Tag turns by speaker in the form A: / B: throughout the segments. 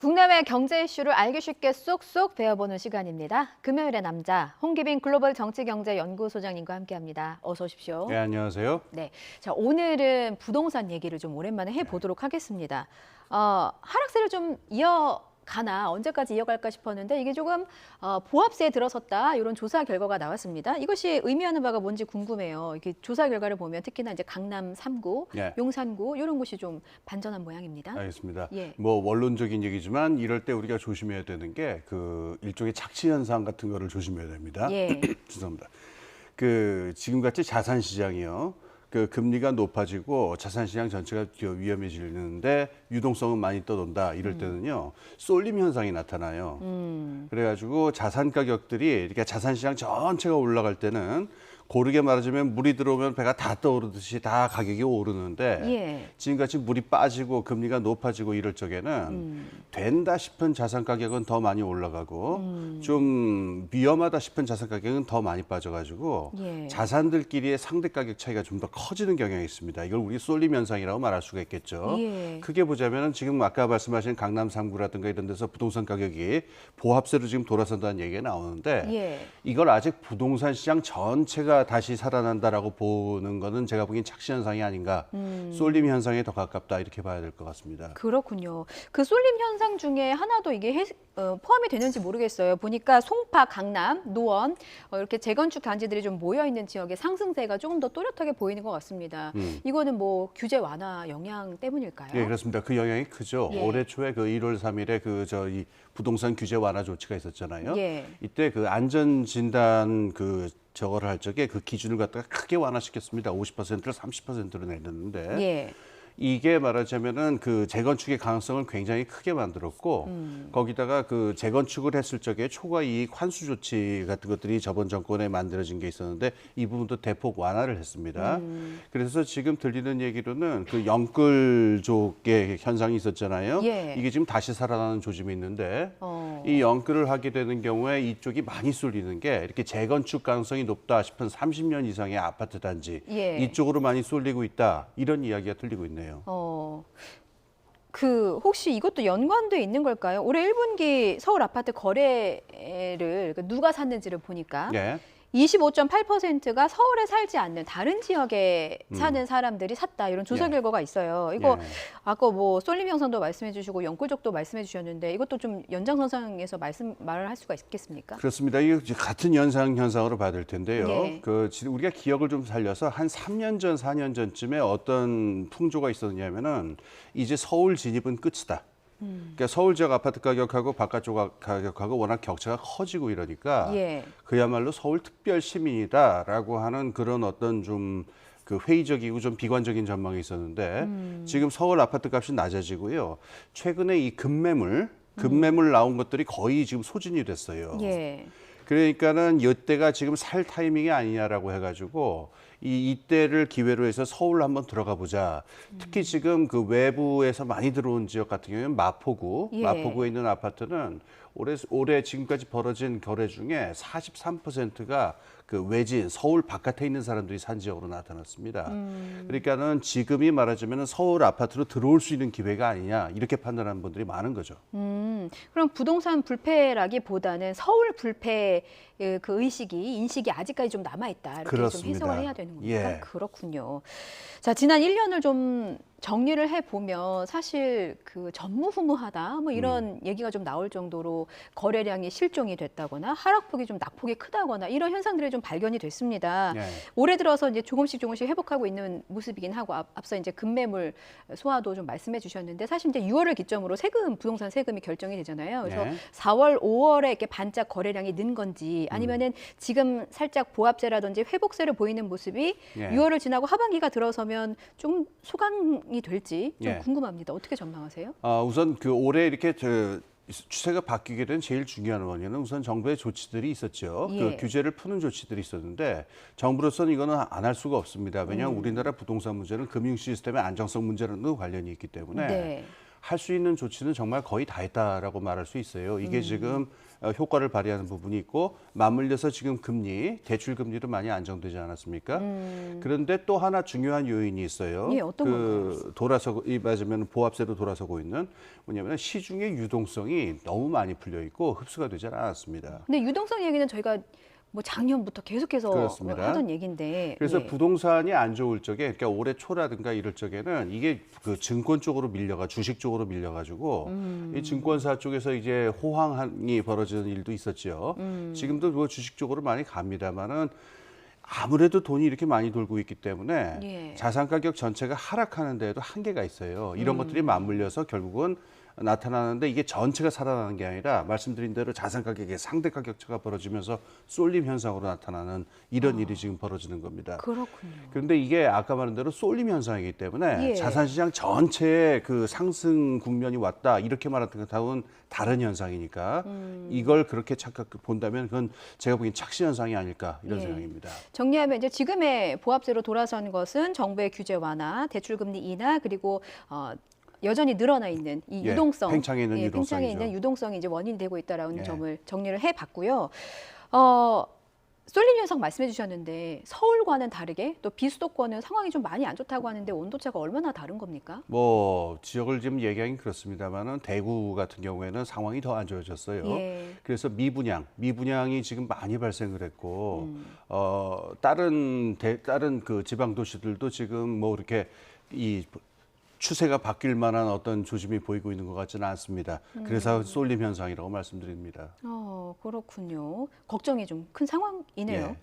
A: 국내외 경제 이슈를 알기 쉽게 쏙쏙 배워보는 시간입니다. 금요일의 남자, 홍기빈 글로벌 정치경제연구소장님과 함께합니다. 어서 오십시오.
B: 네, 안녕하세요.
A: 네, 자 오늘은 부동산 얘기를 좀 오랜만에 해보도록 하겠습니다. 하락세를 좀 이어가나 언제까지 이어갈까 싶었는데 이게 조금 보합세에 들어섰다 이런 조사 결과가 나왔습니다. 이것이 의미하는 바가 뭔지 궁금해요. 이렇게 조사 결과를 보면 특히나 이제 강남 3구,
B: 네.
A: 용산구 이런 곳이 좀 반전한 모양입니다.
B: 알겠습니다.
A: 예.
B: 뭐 원론적인 얘기지만 이럴 때 우리가 조심해야 되는 게 그 일종의 착취 현상 같은 거를 조심해야 됩니다.
A: 예.
B: 죄송합니다. 그 지금같이 자산 시장이요. 그 금리가 높아지고 자산 시장 전체가 위험해지는데 유동성은 많이 떠돈다. 이럴 때는요. 쏠림 현상이 나타나요. 그래가지고 자산 가격들이 이렇게 자산 시장 전체가 올라갈 때는 고르게 말하자면 물이 들어오면 배가 다 떠오르듯이 다 가격이 오르는데
A: 예.
B: 지금같이 물이 빠지고 금리가 높아지고 이럴 적에는 된다 싶은 자산 가격은 더 많이 올라가고 좀 위험하다 싶은 자산 가격은 더 많이 빠져가지고
A: 예.
B: 자산들끼리의 상대 가격 차이가 좀 더 커지는 경향이 있습니다. 이걸 우리 쏠림 현상이라고 말할 수가 있겠죠.
A: 예.
B: 크게 보자면은 지금 아까 말씀하신 강남 3구라든가 이런 데서 부동산 가격이 보합세로 지금 돌아선다는 얘기가 나오는데
A: 예.
B: 이걸 아직 부동산 시장 전체가 다시 살아난다라고 보는 거는 제가 보기엔 착시 현상이 아닌가, 쏠림 현상에 더 가깝다 이렇게 봐야 될 것 같습니다.
A: 그렇군요. 그 쏠림 현상 중에 하나도 이게 포함이 되는지 모르겠어요. 보니까 송파, 강남, 노원 이렇게 재건축 단지들이 좀 모여 있는 지역의 상승세가 조금 더 또렷하게 보이는 것 같습니다. 이거는 뭐 규제 완화 영향 때문일까요?
B: 예, 그렇습니다. 그 영향이 크죠.
A: 예.
B: 올해 초에 그 1월 3일에 이 부동산 규제 완화 조치가 있었잖아요.
A: 예.
B: 이때 그 안전 진단 저거를 할 적에 그 기준을 갖다가 크게 완화시켰습니다. 50%를 30%로 내렸는데
A: 예.
B: 이게 말하자면은 그 재건축의 가능성을 굉장히 크게 만들었고 거기다가 그 재건축을 했을 적에 초과 이익 환수 조치 같은 것들이 저번 정권에 만들어진 게 있었는데 이 부분도 대폭 완화를 했습니다. 그래서 지금 들리는 얘기로는 그 영끌족의 현상이 있었잖아요.
A: 예.
B: 이게 지금 다시 살아나는 조짐이 있는데
A: 어.
B: 이 영끌을 하게 되는 경우에 이쪽이 많이 쏠리는 게 이렇게 재건축 가능성이 높다 싶은 30년 이상의 아파트 단지
A: 예.
B: 이쪽으로 많이 쏠리고 있다 이런 이야기가 들리고 있네요.
A: 그 혹시 이것도 연관돼 있는 걸까요? 올해 1분기 서울 아파트 거래를 누가 샀는지를 보니까
B: 네.
A: 25.8%가 서울에 살지 않는 다른 지역에 사는 사람들이 샀다 이런 조사
B: 예.
A: 결과가 있어요. 이거
B: 예.
A: 아까 뭐 쏠림 형성도 말씀해 주시고 영끌족도 말씀해 주셨는데 이것도 좀 연장선상에서 말을 할 수가 있겠습니까?
B: 그렇습니다. 이게 같은 현상으로 봐야 될 텐데요.
A: 네.
B: 우리가 기억을 좀 살려서 한 3년 전, 4년 전쯤에 어떤 풍조가 있었냐면은 이제 서울 진입은 끝이다. 그러니까 서울 지역 아파트 가격하고 바깥쪽 가격하고 워낙 격차가 커지고 이러니까
A: 예.
B: 그야말로 서울 특별 시민이다라고 하는 그런 어떤 좀 그 회의적이고 좀 비관적인 전망이 있었는데 지금 서울 아파트 값이 낮아지고요. 최근에 이 급매물 나온 것들이 거의 지금 소진이 됐어요.
A: 예.
B: 그러니까는 이때가 지금 살 타이밍이 아니냐라고 해가지고 이때를 기회로 해서 서울로 한번 들어가 보자. 특히 지금 그 외부에서 많이 들어온 지역 같은 경우는
A: 예.
B: 마포구에 있는 아파트는 올해 지금까지 벌어진 거래 중에 43%가 그 외진 서울 바깥에 있는 사람들이 산 지역으로 나타났습니다. 그러니까는 지금이 말하자면 서울 아파트로 들어올 수 있는 기회가 아니냐 이렇게 판단하는 분들이 많은 거죠.
A: 그럼 부동산 불패라기보다는 서울 불패 그 인식이 아직까지 좀 남아있다 이렇게
B: 그렇습니다.
A: 좀 해석을 해야 되는 겁니까?
B: 예.
A: 그렇군요. 자, 지난 1년을 좀 정리를 해보면 사실 그 전무후무하다 뭐 이런 얘기가 좀 나올 정도로 거래량이 실종이 됐다거나 하락폭이 좀 낙폭이 크다거나 이런 현상들이 좀 발견이 됐습니다.
B: 예.
A: 올해 들어서 이제 조금씩 회복하고 있는 모습이긴 하고 앞서 이제 급매물 소화도 좀 말씀해 주셨는데 사실 이제 6월을 기점으로 부동산 세금이 결정이 되잖아요. 그래서
B: 예.
A: 4월, 5월에 이렇게 반짝 거래량이 는 건지 아니면은 지금 살짝 보합세라든지 회복세를 보이는 모습이
B: 예.
A: 6월을 지나고 하반기가 들어서면 좀 소강이 될지 좀
B: 예.
A: 궁금합니다. 어떻게 전망하세요?
B: 우선 그 올해 이렇게 추세가 바뀌게 된 제일 중요한 원인은 우선 정부의 조치들이 있었죠.
A: 예.
B: 그 규제를 푸는 조치들이 있었는데 정부로서는 이거는 안 할 수가 없습니다. 왜냐하면 우리나라 부동산 문제는 금융 시스템의 안정성 문제랑도 관련이 있기 때문에
A: 네.
B: 할 수 있는 조치는 정말 거의 다 했다라고 말할 수 있어요. 이게 지금 효과를 발휘하는 부분이 있고 맞물려서 지금 금리, 대출 금리도 많이 안정되지 않았습니까? 그런데 또 하나 중요한 요인이 있어요.
A: 예, 어떤
B: 그 돌아서고 이 맞으면 보합세로 돌아서고 있는 뭐냐면 시중의 유동성이 너무 많이 풀려 있고 흡수가 되지 않았습니다.
A: 근데 유동성 얘기는 저희가 뭐 작년부터 계속해서
B: 그렇습니다.
A: 하던 얘기인데.
B: 그래서
A: 예.
B: 부동산이 안 좋을 적에, 그러니까 올해 초라든가 이럴 적에는 이게 그 증권 쪽으로 밀려가 주식 쪽으로 밀려가지고 이 증권사 쪽에서 이제 호황이 벌어지는 일도 있었죠. 지금도 뭐 주식 쪽으로 많이 갑니다만은 아무래도 돈이 이렇게 많이 돌고 있기 때문에
A: 예.
B: 자산 가격 전체가 하락하는 데에도 한계가 있어요. 이런 것들이 맞물려서 결국은 나타나는데 이게 전체가 살아나는 게 아니라 말씀드린 대로 자산 가격의 상대 가격차가 벌어지면서 쏠림 현상으로 나타나는 이런 일이 지금 벌어지는 겁니다.
A: 그렇군요.
B: 그런데 이게 아까 말한 대로 쏠림 현상이기 때문에
A: 예.
B: 자산시장 전체의 그 상승 국면이 왔다 이렇게 말하는 것하고는 다른 현상이니까 이걸 그렇게 착각 본다면 그건 제가 보기엔 착시 현상이 아닐까 이런
A: 예.
B: 생각입니다.
A: 정리하면 이제 지금의 보합세로 돌아선 것은 정부의 규제 완화, 대출금리 인하, 그리고 여전히 늘어나 있는 이
B: 예,
A: 유동성,
B: 팽창해 있는
A: 팽창해
B: 유동성이죠.
A: 있는 유동성이 이제 원인이 되고 있다라는
B: 예.
A: 점을 정리를 해봤고요. 쏠림 현상 말씀해 주셨는데 서울과는 다르게 또 비수도권은 상황이 좀 많이 안 좋다고 하는데 온도차가 얼마나 다른 겁니까?
B: 뭐 지역을 지금 얘기하긴 그렇습니다만은 대구 같은 경우에는 상황이 더 안 좋아졌어요.
A: 예.
B: 그래서 미분양이 지금 많이 발생을 했고 다른 그 지방 도시들도 지금 뭐 이렇게 이 추세가 바뀔 만한 어떤 조짐이 보이고 있는 것 같지는 않습니다. 그래서 쏠림 현상이라고 말씀드립니다.
A: 그렇군요. 걱정이 좀 큰 상황이네요.
B: 예.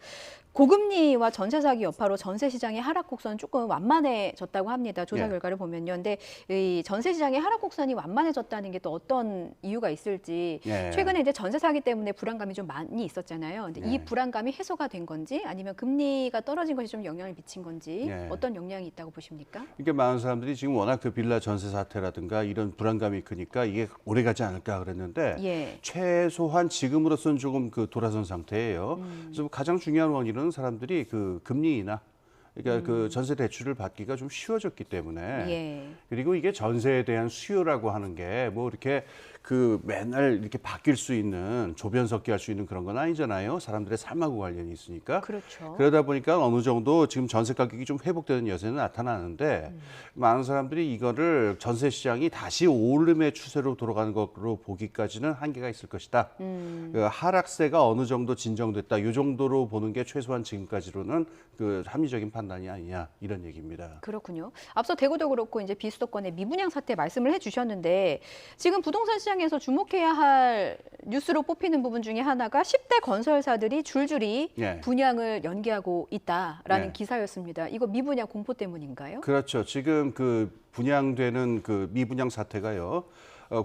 A: 고금리와 전세 사기 여파로 전세 시장의 하락 곡선은 조금 완만해졌다고 합니다. 조사
B: 예.
A: 결과를 보면요. 근데 이 전세 시장의 하락 곡선이 완만해졌다는 게 또 어떤 이유가 있을지
B: 예.
A: 최근에 이제 전세 사기 때문에 불안감이 좀 많이 있었잖아요. 근데 이
B: 예.
A: 불안감이 해소가 된 건지 아니면 금리가 떨어진 것이 좀 영향을 미친 건지
B: 예.
A: 어떤 영향이 있다고 보십니까?
B: 그러니까 많은 사람들이 지금 워낙 그 빌라 전세 사태라든가 이런 불안감이 크니까 이게 오래 가지 않을까 그랬는데
A: 예.
B: 최소한 지금으로서는 조금 그 돌아선 상태예요. 그래서 가장 중요한 원인은 사람들이 그 금리 인하, 그러니까 그 전세 대출을 받기가 좀 쉬워졌기 때문에
A: 예.
B: 그리고 이게 전세에 대한 수요라고 하는 게 뭐 이렇게 그 맨날 이렇게 바뀔 수 있는 조변석기 할 수 있는 그런 건 아니잖아요. 사람들의 삶하고 관련이 있으니까.
A: 그렇죠.
B: 그러다 보니까 어느 정도 지금 전세 가격이 좀 회복되는 여세는 나타나는데 많은 사람들이 이거를 전세 시장이 다시 오름의 추세로 돌아가는 것으로 보기까지는 한계가 있을 것이다. 그 하락세가 어느 정도 진정됐다. 이 정도로 보는 게 최소한 지금까지로는 그 합리적인 판단이 아니냐 이런 얘기입니다.
A: 그렇군요. 앞서 대구도 그렇고 이제 비수도권의 미분양 사태 말씀을 해주셨는데 지금 부동산 시장에서 주목해야 할 뉴스로 뽑히는 부분 중에 하나가 10대 건설사들이 줄줄이
B: 예.
A: 분양을 연기하고 있다라는
B: 예.
A: 기사였습니다. 이거 미분양 공포 때문인가요?
B: 그렇죠. 지금 그 분양되는 그 미분양 사태가요.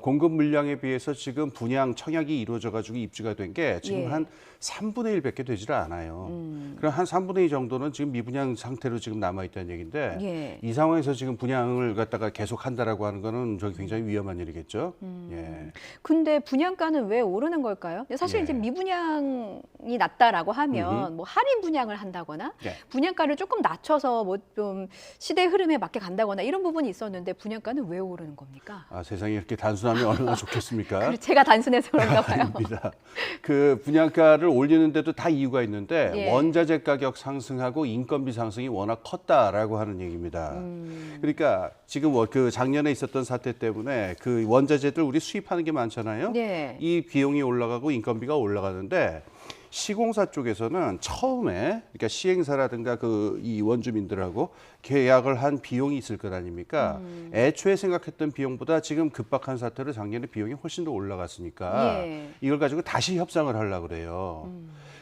B: 공급 물량에 비해서 지금 분양 청약이 이루어져 가지고 입주가 된 게 지금
A: 예.
B: 한 3분의 1밖에 되지를 않아요. 그럼 한 3분의 2 정도는 지금 미분양 상태로 지금 남아 있다는 얘기인데
A: 예.
B: 이 상황에서 지금 분양을 갖다가 계속 한다라고 하는 거는 저 굉장히 위험한 일이겠죠. 예.
A: 근데 분양가는 왜 오르는 걸까요? 사실
B: 예.
A: 이제 미분양이 낮다라고 하면 뭐 할인 분양을 한다거나
B: 예.
A: 분양가를 조금 낮춰서 뭐 좀 시대 흐름에 맞게 간다거나 이런 부분이 있었는데 분양가는 왜 오르는 겁니까?
B: 아, 세상이 이렇게 단순하면 얼마나 좋겠습니까?
A: 그리고 제가 단순해서 그런가 봐요.
B: 아닙니다. 그 분양가를 올리는데도 다 이유가 있는데
A: 예.
B: 원자재 가격 상승하고 인건비 상승이 워낙 컸다라고 하는 얘기입니다. 그러니까 지금 그 작년에 있었던 사태 때문에 그 원자재들 우리 수입하는 게 많잖아요.
A: 네.
B: 이 비용이 올라가고 인건비가 올라가는데 시공사 쪽에서는 처음에 그러니까 시행사라든가 그 이 원주민들하고 계약을 한 비용이 있을 것 아닙니까? 애초에 생각했던 비용보다 지금 급박한 사태로 작년에 비용이 훨씬 더 올라갔으니까
A: 예.
B: 이걸 가지고 다시 협상을 하려고 그래요.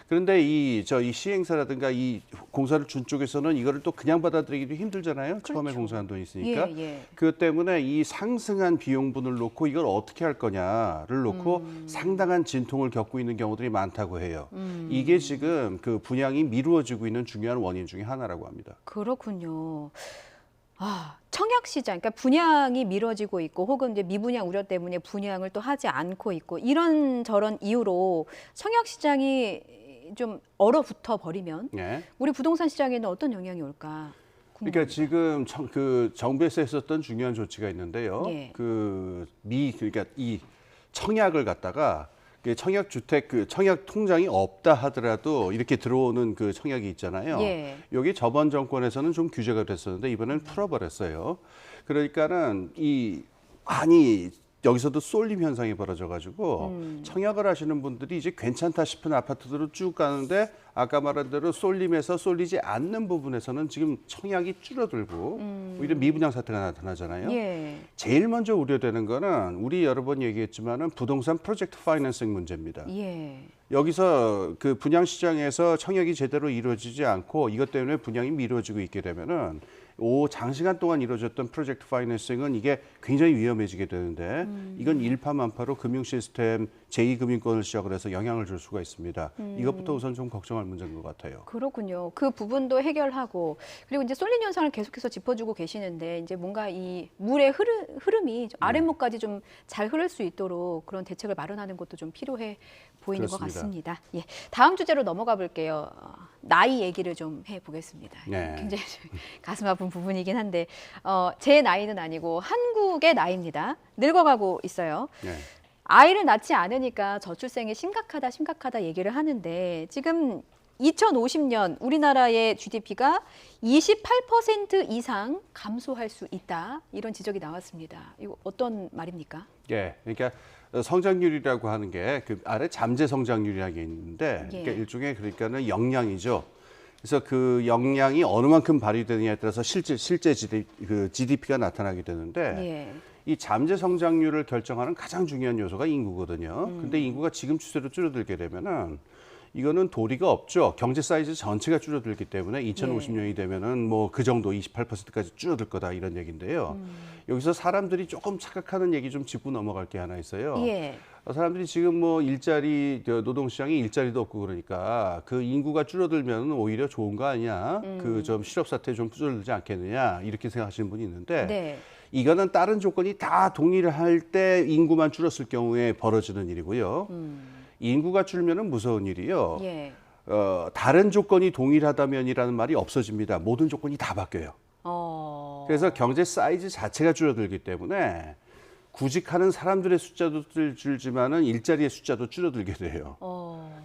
B: 그런데 이 시행사라든가 이 공사를 준 쪽에서는 이거를 또 그냥 받아들이기도 힘들잖아요. 처음에
A: 그렇죠.
B: 공사한 돈이 있으니까.
A: 예, 예.
B: 그것 때문에 이 상승한 비용분을 놓고 이걸 어떻게 할 거냐를 놓고 상당한 진통을 겪고 있는 경우들이 많다고 해요. 이게 지금 그 분양이 미루어지고 있는 중요한 원인 중에 하나라고 합니다.
A: 그렇군요. 청약 시장, 그러니까 분양이 미뤄지고 있고 혹은 이제 미분양 우려 때문에 분양을 또 하지 않고 있고 이런 저런 이유로 청약 시장이 좀 얼어붙어 버리면
B: 예.
A: 우리 부동산 시장에는 어떤 영향이 올까
B: 그러니까 지금 그 정부에서 했었던 중요한 조치가 있는데요.
A: 예.
B: 그러니까 이 청약을 갖다가 그 청약 주택 그 청약 통장이 없다 하더라도 이렇게 들어오는 그 청약이 있잖아요.
A: 예.
B: 여기 저번 정권에서는 좀 규제가 됐었는데 이번엔 풀어버렸어요. 그러니까는 여기서도 쏠림 현상이 벌어져가지고 청약을 하시는 분들이 이제 괜찮다 싶은 아파트들로 쭉 가는데 아까 말한 대로 쏠림에서 쏠리지 않는 부분에서는 지금 청약이 줄어들고 오히려 미분양 사태가 나타나잖아요.
A: 예.
B: 제일 먼저 우려되는 거는 우리 여러 번 얘기했지만은 부동산 프로젝트 파이낸싱 문제입니다.
A: 예.
B: 여기서 그 분양 시장에서 청약이 제대로 이루어지지 않고 이것 때문에 분양이 미뤄지고 있게 되면은 장시간 동안 이루어졌던 프로젝트 파이낸싱은 이게 굉장히 위험해지게 되는데 이건 일파만파로 금융 시스템 제2금융권을 시작을 해서 영향을 줄 수가 있습니다. 이것부터 우선 좀 걱정할 문제인 것 같아요.
A: 그렇군요. 그 부분도 해결하고 그리고 이제 쏠림 현상을 계속해서 짚어주고 계시는데 이제 뭔가 이 물의 흐름이 좀 아랫목까지 좀 잘 흐를 수 있도록 그런 대책을 마련하는 것도 좀 필요해 보이는 것
B: 그렇습니다.
A: 같습니다. 예, 다음 주제로 넘어가 볼게요. 나이 얘기를 좀 해보겠습니다.
B: 네.
A: 굉장히 가슴 아픈 부분이긴 한데 제 나이는 아니고 한국의 나이입니다. 늙어가고 있어요.
B: 네.
A: 아이를 낳지 않으니까 저출생이 심각하다 얘기를 하는데 지금 2050년 우리나라의 GDP가 28% 이상 감소할 수 있다. 이런 지적이 나왔습니다. 이거 어떤 말입니까?
B: 예, 그러니까 성장률이라고 하는 게 그 아래 잠재 성장률이라는 게 있는데
A: 예.
B: 그러니까 일종의 그러니까는 역량이죠. 그래서 그 역량이 어느 만큼 발휘되느냐에 따라서 실제 GDP가 나타나게 되는데
A: 예.
B: 이 잠재 성장률을 결정하는 가장 중요한 요소가 인구거든요. 근데 인구가 지금 추세로 줄어들게 되면은 이거는 도리가 없죠. 경제 사이즈 전체가 줄어들기 때문에 2050년이 되면은 뭐 그 정도 28%까지 줄어들 거다 이런 얘기인데요. 여기서 사람들이 조금 착각하는 얘기 좀 짚고 넘어갈 게 하나 있어요.
A: 예.
B: 사람들이 지금 뭐 노동시장에 일자리도 없고 그러니까 그 인구가 줄어들면 오히려 좋은 거 아니야? 그 좀 실업 사태 좀 줄어들지 않겠느냐 이렇게 생각하시는 분이 있는데
A: 네.
B: 이거는 다른 조건이 다 동일할 때 인구만 줄었을 경우에 벌어지는 일이고요. 인구가 줄면은 무서운 일이요.
A: 예.
B: 다른 조건이 동일하다면이라는 말이 없어집니다. 모든 조건이 다 바뀌어요. 그래서 경제 사이즈 자체가 줄어들기 때문에 구직하는 사람들의 숫자도 줄지만은 일자리의 숫자도 줄어들게 돼요.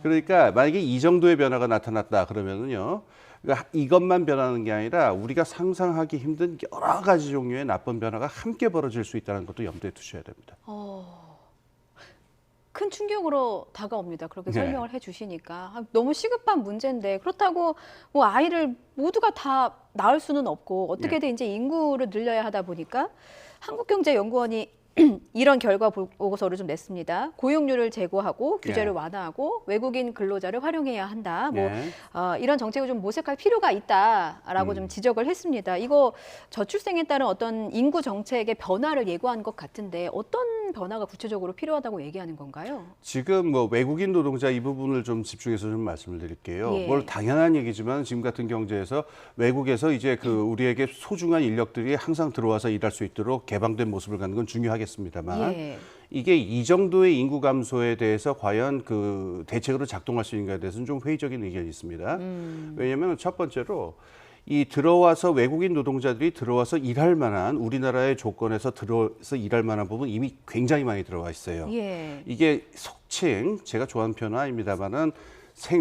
B: 그러니까 만약에 이 정도의 변화가 나타났다 그러면은요. 그러니까 이것만 변하는 게 아니라 우리가 상상하기 힘든 여러 가지 종류의 나쁜 변화가 함께 벌어질 수 있다는 것도 염두에 두셔야 됩니다.
A: 큰 충격으로 다가옵니다. 그렇게
B: 네.
A: 설명을 해주시니까 너무 시급한 문제인데 그렇다고 뭐 아이를 모두가 다 낳을 수는 없고 어떻게든 이제 인구를 늘려야 하다 보니까 한국경제연구원이 이런 결과 보고서를 좀 냈습니다. 고용률을 제고하고 규제를 완화하고 외국인 근로자를 활용해야 한다. 뭐 이런 정책을 좀 모색할 필요가 있다라고 좀 지적을 했습니다. 이거 저출생에 따른 어떤 인구 정책의 변화를 예고한 것 같은데 어떤 변화가 구체적으로 필요하다고 얘기하는 건가요?
B: 지금 뭐 외국인 노동자 이 부분을 좀 집중해서 좀 말씀을 드릴게요.
A: 예.
B: 뭘 당연한 얘기지만 지금 같은 경제에서 외국에서 이제 그 우리에게 소중한 인력들이 항상 들어와서 일할 수 있도록 개방된 모습을 갖는 건 중요하겠습니다만
A: 예.
B: 이게 이 정도의 인구 감소에 대해서 과연 그 대책으로 작동할 수 있는가에 대해서는 좀 회의적인 의견이 있습니다. 왜냐하면 첫 번째로 이 들어와서 외국인 노동자들이 들어와서 일할 만한 우리나라의 조건에서 들어와서 일할 만한 부분 이미 굉장히 많이 들어와 있어요.
A: 예.
B: 이게 속칭 제가 좋아하는 표현은 아닙니다만은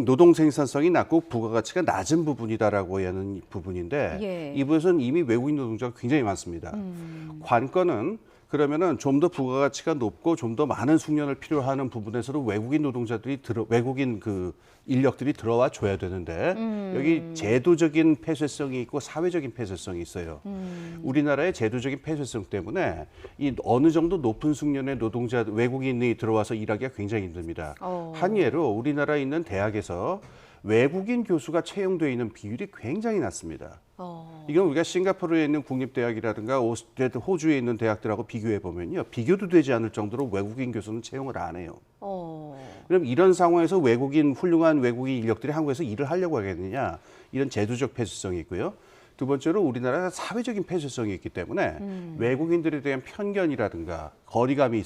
B: 노동 생산성이 낮고 부가가치가 낮은 부분이다라고 하는 부분인데
A: 예.
B: 이 부분에서는 이미 외국인 노동자가 굉장히 많습니다. 관건은 그러면은 좀 더 부가가치가 높고 좀 더 많은 숙련을 필요하는 부분에서도 외국인 노동자들이 외국인 그 인력들이 들어와 줘야 되는데 여기 제도적인 폐쇄성이 있고 사회적인 폐쇄성이 있어요. 우리나라의 제도적인 폐쇄성 때문에 이 어느 정도 높은 숙련의 노동자 외국인이 들어와서 일하기가 굉장히 힘듭니다. 한 예로 우리나라에 있는 대학에서 외국인 교수가 채용되어 있는 비율이 굉장히 낮습니다. 이건 우리가 싱가포르에 있는 국립대학이라든가 오스트레이트 호주에 있는 대학들하고 비교해 보면요. 비교도 되지 않을 정도로 외국인 교수는 채용을 안 해요. 그럼 이런 상황에서 훌륭한 외국인 인력들이 한국에서 일을 하려고 하겠느냐. 이런 제도적 폐쇄성이 있고요. 두 번째로 우리나라가 사회적인 폐쇄성이 있기 때문에 외국인들에 대한 편견이라든가 거리감이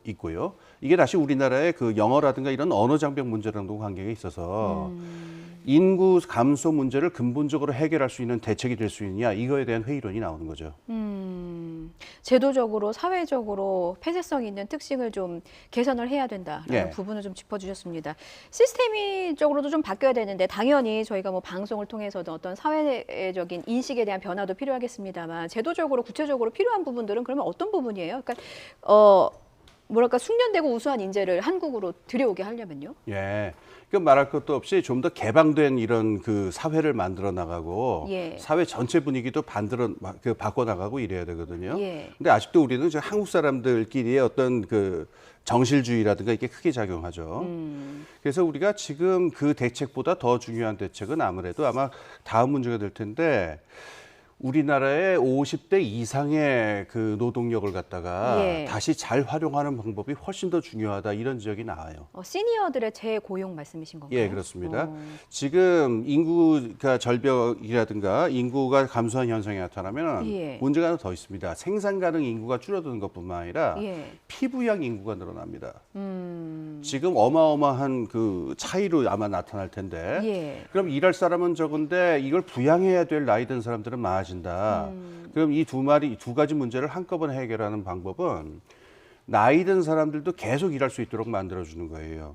B: 있고요. 이게 다시 우리나라의 그 영어라든가 이런 언어 장벽 문제랑도 관계가 있어서 인구 감소 문제를 근본적으로 해결할 수 있는 대책이 될 수 있느냐 이거에 대한 회의론이 나오는 거죠.
A: 제도적으로 사회적으로 폐쇄성 있는 특징을 좀 개선을 해야 된다라는
B: 예.
A: 부분을 좀 짚어주셨습니다. 시스템적으로도 좀 바뀌어야 되는데 당연히 저희가 뭐 방송을 통해서도 어떤 사회적인 인식에 대한 변화도 필요하겠습니다만 제도적으로 구체적으로 필요한 부분들은 그러면 어떤 부분이에요? 그러니까 뭐랄까 숙련되고 우수한 인재를 한국으로 들여오게 하려면요?
B: 예. 그 말할 것도 없이 좀 더 개방된 이런 그 사회를 만들어 나가고
A: 예.
B: 사회 전체 분위기도 바꿔 나가고 이래야 되거든요.
A: 예.
B: 근데 아직도 우리는 저 한국 사람들끼리의 어떤 그 정실주의라든가 이게 크게 작용하죠. 그래서 우리가 지금 그 대책보다 더 중요한 대책은 아무래도 아마 다음 문제가 될 텐데 우리나라의 50대 이상의 그 노동력을 갖다가
A: 예.
B: 다시 잘 활용하는 방법이 훨씬 더 중요하다 이런 지적이 나와요.
A: 시니어들의 재고용 말씀이신 건가요?
B: 예, 그렇습니다. 지금 인구가 절벽이라든가 인구가 감소한 현상이 나타나면
A: 예.
B: 문제가 하나 더 있습니다. 생산 가능 인구가 줄어드는 것뿐만 아니라
A: 예.
B: 피부양 인구가 늘어납니다. 지금 어마어마한 그 차이로 아마 나타날 텐데
A: 예.
B: 그럼 일할 사람은 적은데 이걸 부양해야 될 나이 든 사람들은 많아진다. 그럼 이 두 가지 문제를 한꺼번에 해결하는 방법은 나이 든 사람들도 계속 일할 수 있도록 만들어주는 거예요.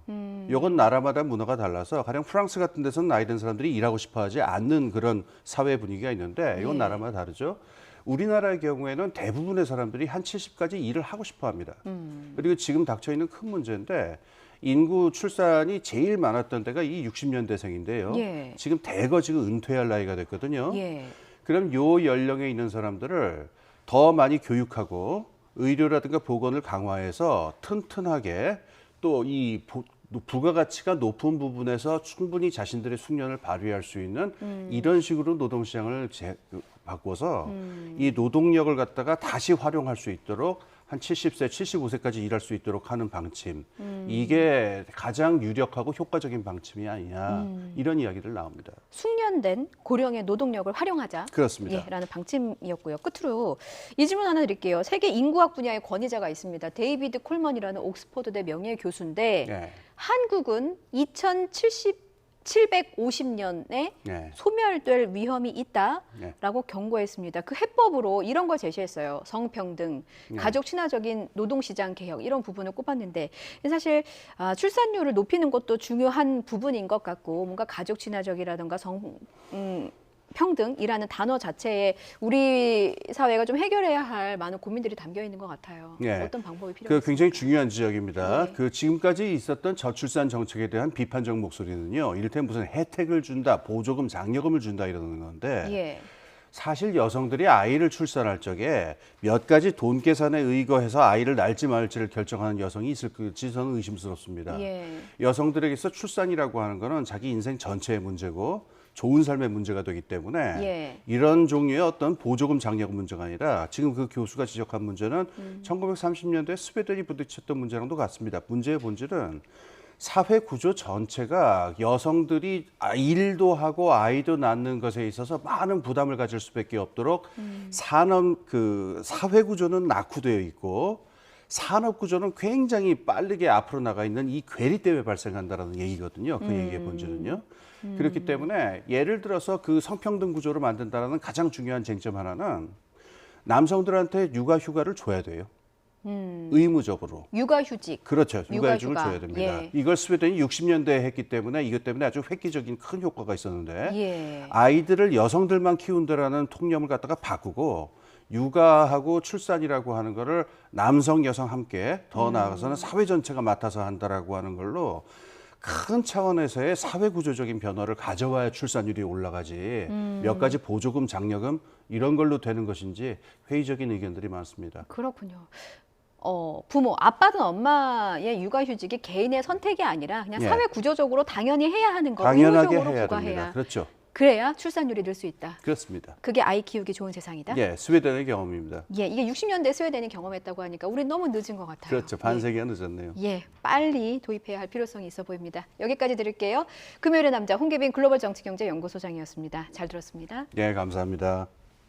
B: 이건 나라마다 문화가 달라서 가령 프랑스 같은 데서는 나이 든 사람들이 일하고 싶어 하지 않는 그런 사회 분위기가 있는데 이건
A: 예.
B: 나라마다 다르죠. 우리나라의 경우에는 대부분의 사람들이 한 70까지 일을 하고 싶어 합니다. 그리고 지금 닥쳐 있는 큰 문제인데 인구 출산이 제일 많았던 때가 이 60년대생인데요.
A: 예.
B: 지금 대거 지금 은퇴할 나이가 됐거든요.
A: 예.
B: 그럼 요 연령에 있는 사람들을 더 많이 교육하고 의료라든가 보건을 강화해서 튼튼하게 또 이 부가가치가 높은 부분에서 충분히 자신들의 숙련을 발휘할 수 있는 이런 식으로 노동시장을 바꿔서 이 노동력을 갖다가 다시 활용할 수 있도록 한 70세, 75세까지 일할 수 있도록 하는 방침. 이게 가장 유력하고 효과적인 방침이 아니냐. 이런 이야기들 나옵니다.
A: 숙련된 고령의 노동력을 활용하자.
B: 그렇습니다.
A: 예, 라는 방침이었고요. 끝으로 이 질문 하나 드릴게요. 세계 인구학 분야의 권위자가 있습니다. 데이비드 콜먼이라는 옥스퍼드대 명예교수인데
B: 예.
A: 한국은 750년에
B: 예.
A: 소멸될 위험이 있다라고
B: 네.
A: 경고했습니다. 그 해법으로 이런 걸 제시했어요. 성평등,
B: 네.
A: 가족 친화적인 노동시장 개혁 이런 부분을 꼽았는데 사실 출산율을 높이는 것도 중요한 부분인 것 같고 뭔가 가족 친화적이라든가 평등이라는 단어 자체에 우리 사회가 좀 해결해야 할 많은 고민들이 담겨 있는 것 같아요.
B: 예.
A: 어떤 방법이
B: 그
A: 필요할까요?
B: 굉장히 중요한 지적입니다.
A: 예.
B: 그 지금까지 있었던 저출산 정책에 대한 비판적 목소리는요. 이를테면 무슨 혜택을 준다, 보조금, 장려금을 준다 이러는 건데
A: 예.
B: 사실 여성들이 아이를 출산할 적에 몇 가지 돈 계산에 의거해서 아이를 낳을지 말지를 결정하는 여성이 있을지 저는 의심스럽습니다.
A: 예.
B: 여성들에게서 출산이라고 하는 거는 자기 인생 전체의 문제고 좋은 삶의 문제가 되기 때문에
A: 예.
B: 이런 종류의 어떤 보조금 장려금 문제가 아니라 지금 그 교수가 지적한 문제는 1930년대 스웨덴이 부딪혔던 문제랑도 같습니다. 문제의 본질은 사회 구조 전체가 여성들이 일도 하고 아이도 낳는 것에 있어서 많은 부담을 가질 수밖에 없도록 사회 구조는 낙후되어 있고 산업 구조는 굉장히 빠르게 앞으로 나가 있는 이 괴리 때문에 발생한다라는 얘기거든요. 그 얘기의 본질은요. 그렇기 때문에 예를 들어서 그 성평등 구조를 만든다는 가장 중요한 쟁점 하나는 남성들한테 육아 휴가를 줘야 돼요. 의무적으로.
A: 육아휴직.
B: 그렇죠. 육아휴직을
A: 육아휴가.
B: 줘야 됩니다.
A: 예.
B: 이걸 스웨덴이 60년대에 했기 때문에 이것 때문에 아주 획기적인 큰 효과가 있었는데
A: 예.
B: 아이들을 여성들만 키운다라는 통념을 갖다가 바꾸고 육아하고 출산이라고 하는 거를 남성, 여성 함께 더 나아가서는 사회 전체가 맡아서 한다라고 하는 걸로 큰 차원에서의 사회 구조적인 변화를 가져와야 출산율이 올라가지 몇 가지 보조금, 장려금 이런 걸로 되는 것인지 회의적인 의견들이 많습니다.
A: 그렇군요. 부모, 아빠든 엄마의 육아휴직이 개인의 선택이 아니라 그냥
B: 예.
A: 사회 구조적으로 당연히 해야 하는 거,
B: 당연하게
A: 의무적으로
B: 해야
A: 부과해야.
B: 됩니다. 그렇죠.
A: 그래야 출산율이 늘 수 있다.
B: 그렇습니다.
A: 그게 아이 키우기 좋은 세상이다.
B: 예, 스웨덴의 경험입니다.
A: 예, 이게 60년대 스웨덴이 경험했다고 하니까 우린 너무 늦은 것 같아요.
B: 그렇죠. 반세기가 늦었네요.
A: 예, 빨리 도입해야 할 필요성이 있어 보입니다. 여기까지 드릴게요. 금요일의 남자 홍계빈 글로벌 정치경제연구소장이었습니다. 잘 들었습니다.
B: 예, 감사합니다.